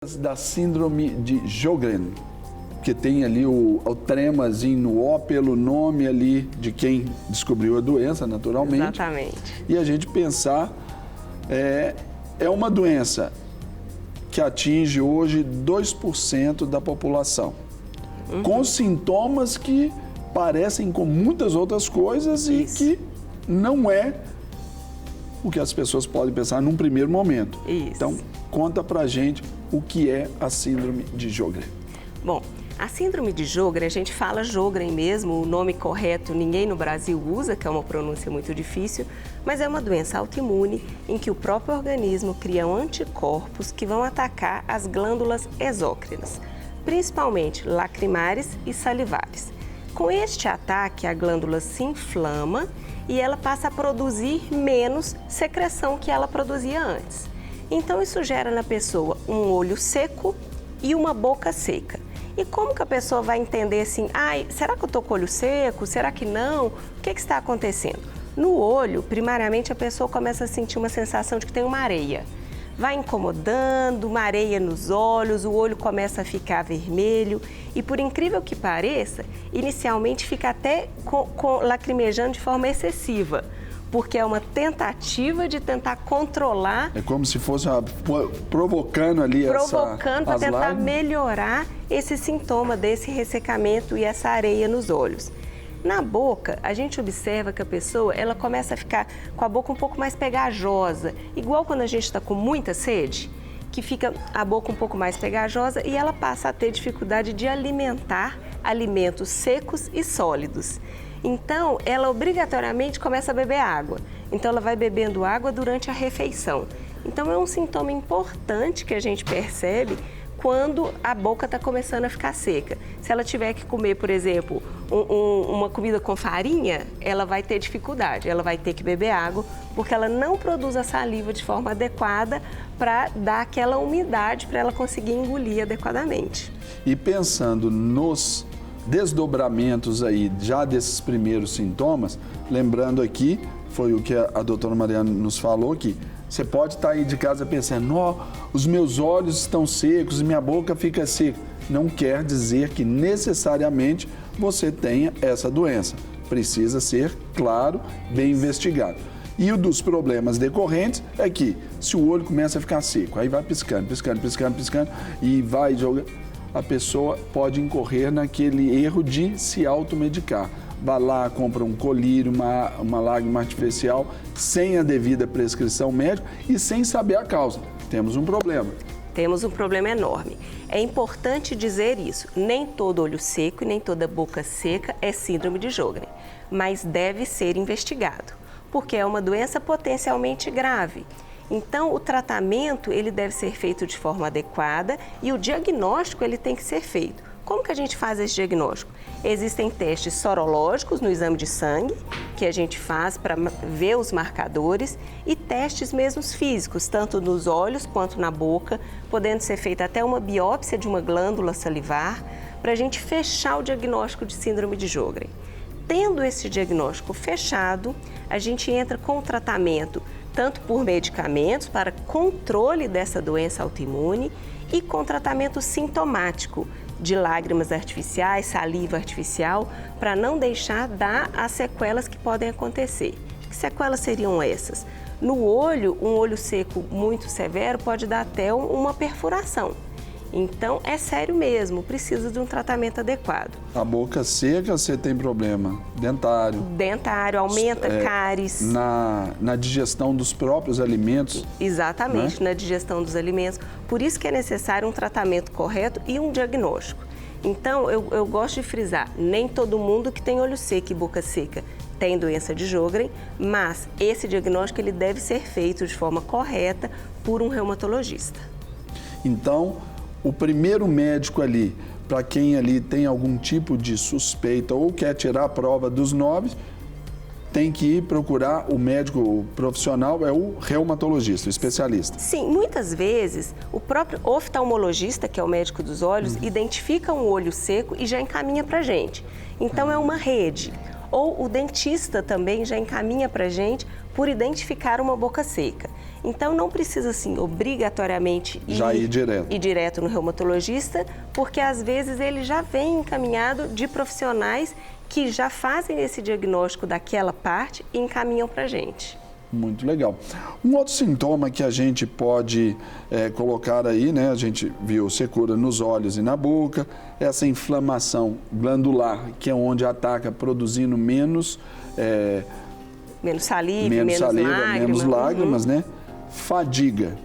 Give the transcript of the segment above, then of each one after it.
Da síndrome de Sjögren, que tem ali o tremazinho no O pelo nome ali de quem descobriu a doença, naturalmente. Exatamente. E a gente pensar, é uma doença que atinge hoje 2% da população, com sintomas que parecem com muitas outras coisas e que não é o que as pessoas podem pensar num primeiro momento. Isso. Então, conta pra gente o que é a síndrome de Sjögren. Bom, a síndrome de Sjögren, a gente fala Sjögren mesmo, o nome correto ninguém no Brasil usa, que é uma pronúncia muito difícil, mas é uma doença autoimune em que o próprio organismo cria anticorpos que vão atacar as glândulas exócrinas, principalmente lacrimares e salivares. Com este ataque, a glândula se inflama e ela passa a produzir menos secreção que ela produzia antes. Então, isso gera na pessoa um olho seco e uma boca seca. E como que a pessoa vai entender assim, será que eu estou com o olho seco? Será que não? O que está acontecendo? No olho, primariamente, a pessoa começa a sentir uma sensação de que tem uma areia. Vai incomodando, uma areia nos olhos, o olho começa a ficar vermelho e, por incrível que pareça, inicialmente fica até lacrimejando de forma excessiva, porque é uma tentativa de tentar controlar. É como se fosse provocando ali provocando para tentar melhorar esse sintoma desse ressecamento e essa areia nos olhos. Na boca, a gente observa que a pessoa ela começa a ficar com a boca um pouco mais pegajosa, igual quando a gente está com muita sede, que fica a boca um pouco mais pegajosa e ela passa a ter dificuldade de alimentar alimentos secos e sólidos. Então, ela obrigatoriamente começa a beber água. Então, ela vai bebendo água durante a refeição. Então, é um sintoma importante que a gente percebe quando a boca está começando a ficar seca. Se ela tiver que comer, por exemplo, uma comida com farinha, ela vai ter dificuldade, ela vai ter que beber água, porque ela não produz a saliva de forma adequada para dar aquela umidade para ela conseguir engolir adequadamente. E pensando nos desdobramentos aí, já desses primeiros sintomas, lembrando aqui, foi o que a doutora Mariana nos falou, que você pode estar aí de casa pensando, os meus olhos estão secos e minha boca fica seca. Não quer dizer que necessariamente você tenha essa doença. Precisa ser, claro, bem investigado. E o dos problemas decorrentes é que se o olho começa a ficar seco, aí vai piscando e vai jogando, a pessoa pode incorrer naquele erro de se automedicar. Vai lá, compra um colírio, uma lágrima artificial, sem a devida prescrição médica e sem saber a causa. Temos um problema. Temos um problema enorme. É importante dizer isso. Nem todo olho seco e nem toda boca seca é síndrome de Sjögren, mas deve ser investigado, porque é uma doença potencialmente grave. Então, o tratamento ele deve ser feito de forma adequada e o diagnóstico ele tem que ser feito. Como que a gente faz esse diagnóstico? Existem testes sorológicos no exame de sangue, que a gente faz para ver os marcadores, e testes mesmo físicos, tanto nos olhos quanto na boca, podendo ser feita até uma biópsia de uma glândula salivar, para a gente fechar o diagnóstico de síndrome de Sjögren. Tendo esse diagnóstico fechado, a gente entra com o tratamento, tanto por medicamentos para controle dessa doença autoimune e com tratamento sintomático, de lágrimas artificiais, saliva artificial, para não deixar dar as sequelas que podem acontecer. Que sequelas seriam essas? No olho, um olho seco muito severo pode dar até uma perfuração. Então, é sério mesmo, precisa de um tratamento adequado. A boca seca, você tem problema dentário. Dentário, aumenta cáries. Na digestão dos próprios alimentos. Exatamente, na digestão dos alimentos. Por isso que é necessário um tratamento correto e um diagnóstico. Então, eu gosto de frisar, nem todo mundo que tem olho seco e boca seca tem doença de Sjögren, mas esse diagnóstico ele deve ser feito de forma correta por um reumatologista. Então, o primeiro médico ali, para quem ali tem algum tipo de suspeita ou quer tirar a prova dos 9, tem que ir procurar o médico profissional, é o reumatologista, o especialista. Sim, muitas vezes o próprio oftalmologista, que é o médico dos olhos, identifica um olho seco e já encaminha para a gente. Então é uma rede. Ou o dentista também já encaminha para a gente por identificar uma boca seca. Então, não precisa, assim, obrigatoriamente ir direto no reumatologista, porque às vezes ele já vem encaminhado de profissionais que já fazem esse diagnóstico daquela parte e encaminham para a gente. Muito legal. Um outro sintoma que a gente pode colocar aí, né? A gente viu secura nos olhos e na boca, essa inflamação glandular, que é onde ataca produzindo menos saliva, menos lágrimas, né? Fadiga.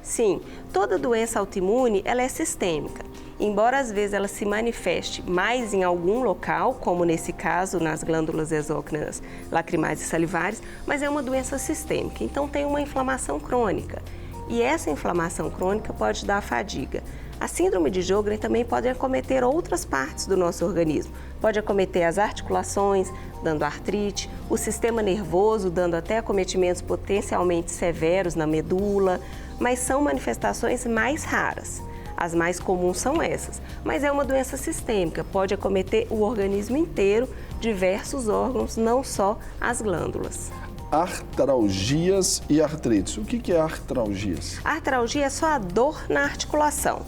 Sim, toda doença autoimune, ela é sistêmica. Embora às vezes ela se manifeste mais em algum local, como nesse caso nas glândulas exócrinas lacrimais e salivares, mas é uma doença sistêmica, então tem uma inflamação crônica. E essa inflamação crônica pode dar fadiga. A síndrome de Sjögren também pode acometer outras partes do nosso organismo. Pode acometer as articulações, dando artrite, o sistema nervoso, dando até acometimentos potencialmente severos na medula, mas são manifestações mais raras. As mais comuns são essas, mas é uma doença sistêmica, pode acometer o organismo inteiro, diversos órgãos, não só as glândulas. Artralgias e artrites. O que é artralgias? Artralgia é só a dor na articulação.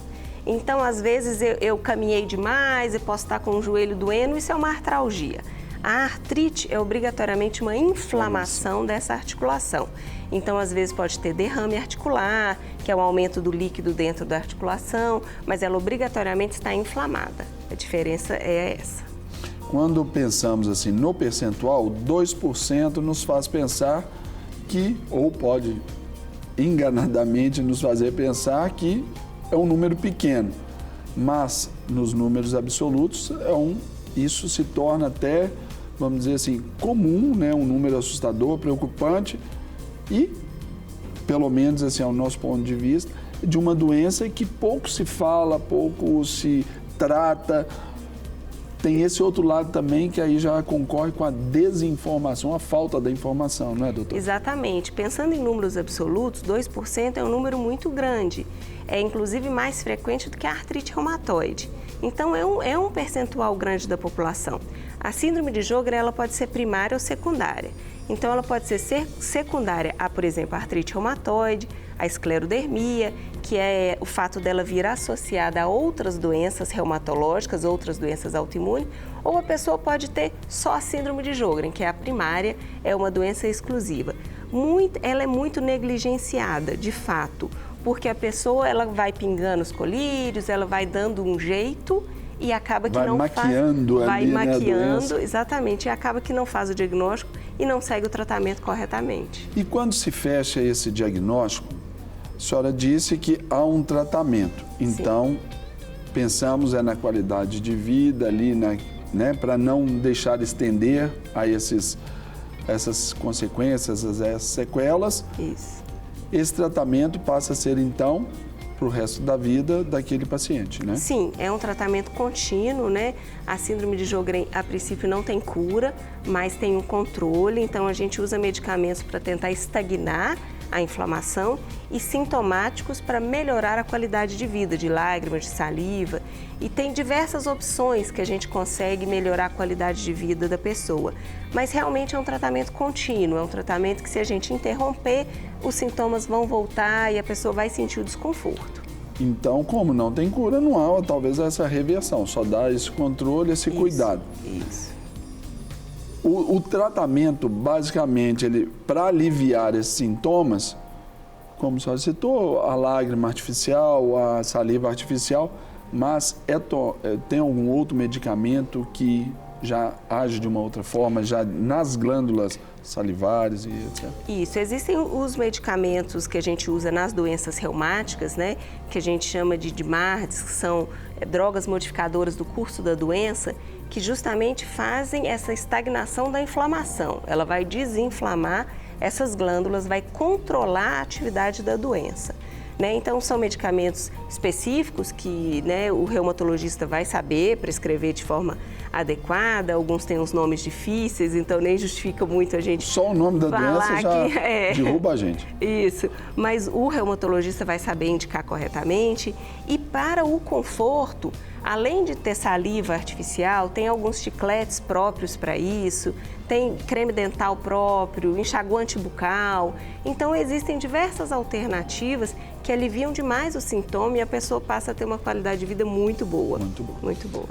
Então, às vezes, eu caminhei demais e posso estar com o joelho doendo, isso é uma artralgia. A artrite é obrigatoriamente uma inflamação dessa articulação. Então, às vezes, pode ter derrame articular, que é um aumento do líquido dentro da articulação, mas ela obrigatoriamente está inflamada. A diferença é essa. Quando pensamos assim no percentual, 2% nos faz pensar que, ou pode enganadamente nos fazer pensar que é um número pequeno, mas nos números absolutos isso se torna até, vamos dizer assim, comum, né? Um número assustador, preocupante e, pelo menos assim, ao nosso ponto de vista, de uma doença que pouco se fala, pouco se trata. Tem esse outro lado também que aí já concorre com a desinformação, a falta da informação, não é, doutor? Exatamente. Pensando em números absolutos, 2% é um número muito grande. É inclusive mais frequente do que a artrite reumatoide. Então é um percentual grande da população. A síndrome de Sjögren ela pode ser primária ou secundária. Então ela pode ser secundária a, por exemplo, a artrite reumatoide, a esclerodermia, que é o fato dela vir associada a outras doenças reumatológicas, outras doenças autoimunes, ou a pessoa pode ter só a síndrome de Sjögren, que é a primária, é uma doença exclusiva. Ela é muito negligenciada, de fato, porque a pessoa ela vai pingando os colírios, ela vai dando um jeito e acaba que vai maquiando, exatamente, e acaba que não faz o diagnóstico e não segue o tratamento corretamente. E quando se fecha esse diagnóstico, a senhora disse que há um tratamento. Então, pensamos na qualidade de vida ali, né, para não deixar estender a essas consequências, essas sequelas. Isso. Esse tratamento passa a ser, então, para o resto da vida daquele paciente, né? Sim, é um tratamento contínuo, né? A síndrome de Sjögren, a princípio, não tem cura, mas tem um controle, então a gente usa medicamentos para tentar estagnar a inflamação e sintomáticos para melhorar a qualidade de vida, de lágrimas, de saliva. E tem diversas opções que a gente consegue melhorar a qualidade de vida da pessoa. Mas realmente é um tratamento contínuo, é um tratamento que se a gente interromper, os sintomas vão voltar e a pessoa vai sentir o desconforto. Então, como não tem cura, não há talvez essa reversão, só dá esse controle, esse cuidado. Isso. O tratamento, basicamente, para aliviar esses sintomas, como a senhora citou, a lágrima artificial, a saliva artificial, mas tem algum outro medicamento que já age de uma outra forma, já nas glândulas salivares e etc. Isso, existem os medicamentos que a gente usa nas doenças reumáticas, né, que a gente chama de DMARDs, que são drogas modificadoras do curso da doença, que justamente fazem essa estagnação da inflamação. Ela vai desinflamar essas glândulas, vai controlar a atividade da doença. Né? Então, são medicamentos específicos que, né, o reumatologista vai saber prescrever de forma adequada. Alguns têm uns nomes difíceis, então nem justifica muito a gente só o nome da doença já derruba a gente. Isso, mas o reumatologista vai saber indicar corretamente. E para o conforto, Além de ter saliva artificial, tem alguns chicletes próprios para isso, tem creme dental próprio, enxaguante bucal. Então, existem diversas alternativas que aliviam demais o sintoma e a pessoa passa a ter uma qualidade de vida muito boa. Muito boa. Muito boa.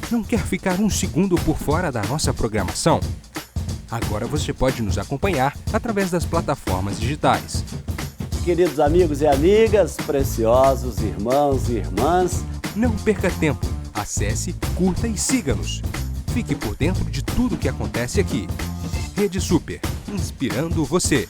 Não quer ficar um segundo por fora da nossa programação? Agora você pode nos acompanhar através das plataformas digitais. Queridos amigos e amigas, preciosos irmãos e irmãs, Não perca tempo. Acesse, curta e siga-nos. Fique por dentro de tudo o que acontece aqui. Rede Super, inspirando você.